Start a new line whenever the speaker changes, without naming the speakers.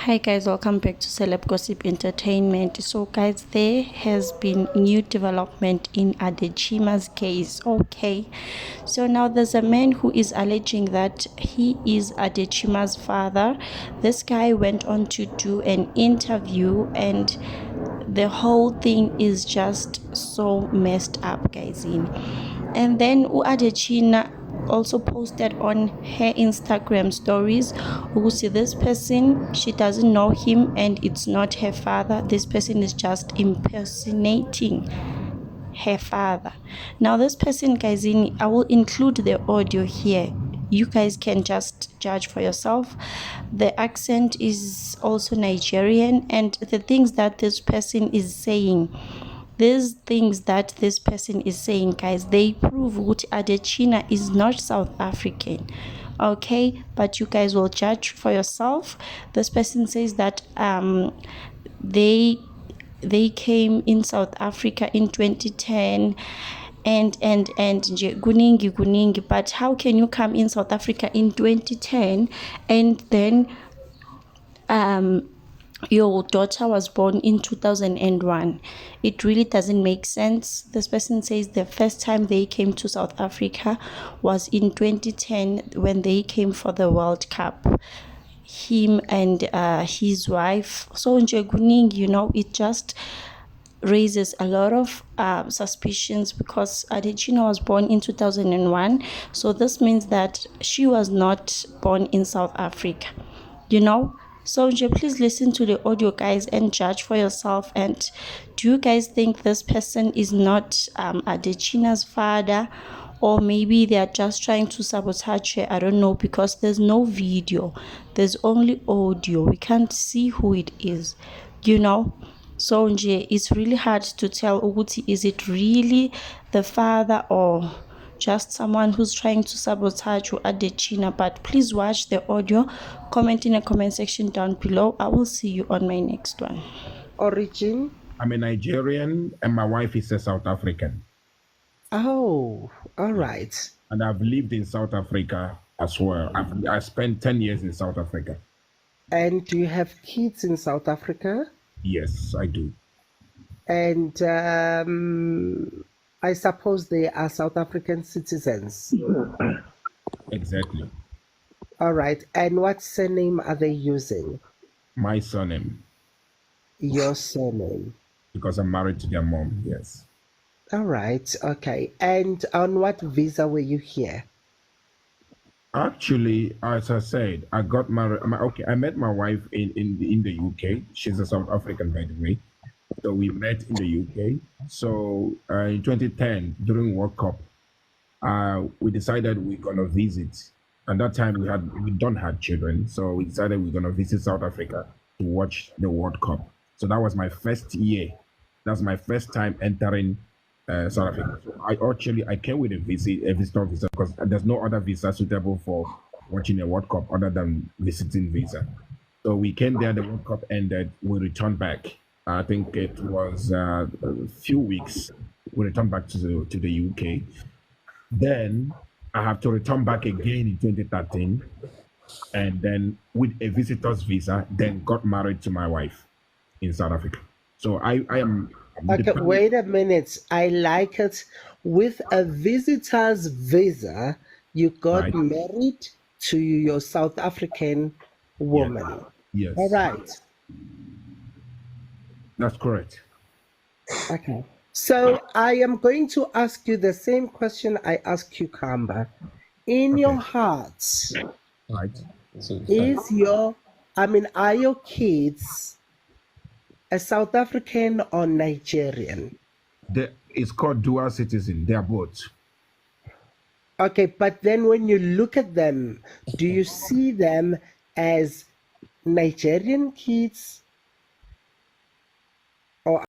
Hi guys, welcome back to Celeb Gossip Entertainment. So guys, there has been new development in Chidimma's case. Okay, so now there's a man who is alleging that he is Chidimma's father. This guy went on to do an interview, and the whole thing is just so messed up, guys. And then Chidimma also posted on her Instagram stories, who see this person, she doesn't know him and it's not her father. This person is just impersonating her father. Now this person, guys, I will include the audio here. You guys can just judge for yourself. The accent is also Nigerian, and the things that this person is saying, these things that this person is saying, guys, they prove what Chidimma is not South African. Okay, but you guys will judge for yourself. This person says that they came in South Africa in 2010, and nje kuningi, but how can you come in South Africa in 2010 and then your daughter was born in 2001? It really doesn't make sense. This person says the first time they came to South Africa was in 2010 when they came for the World Cup, him and his wife. So nje kuningi, it just raises a lot of suspicions, because Chidimma was born in 2001, so this means that she was not born in South Africa. So please listen to the audio, guys, and judge for yourself. And do you guys think this person is not Chidimma's father, or maybe they are just trying to sabotage her? I don't know, because there's no video, there's only audio. We can't see who it is. So it's really hard to tell ukuthi, is it really the father or just someone who's trying to sabotage you at Chidimma. But please watch the audio, comment in the comment section down below. I will see you on my next one.
Origin?
I'm a Nigerian and my wife is a South African.
Oh, all right.
And I've lived in South Africa as well. I spent 10 years in South Africa.
And do you have kids in South Africa?
Yes, I do.
And I suppose they are South African citizens.
Exactly.
All right. And what surname are they using?
My surname.
Your surname?
Because I'm married to their mom, yes.
All right. Okay. And on what visa were you here?
Actually, as I said, I got married. I met my wife in the UK. She's a South African, by the way. So we met in the UK. So in 2010, during World Cup, we decided we're gonna visit. And that time we don't have children, so we decided we're gonna visit South Africa to watch the World Cup. So that was my first year. That's my first time entering South Africa. So I came with a visitor visa, because there's no other visa suitable for watching a World Cup other than visiting visa. So we came there, the World Cup ended, we returned back. I think it was a few weeks. We returned back to the UK. Then I have to return back again in 2013, and then with a visitor's visa, then got married to my wife in South Africa. So I am.
Okay, wait a minute. I like it. With a visitor's visa, you got married to your South African woman.
Yes.
All right.
That's correct.
Okay. So I am going to ask you the same question I asked you, Kamba. In your heart,
Right.
are your kids a South African or Nigerian?
It's called dual citizen. They are both.
Okay, but then when you look at them, do you see them as Nigerian kids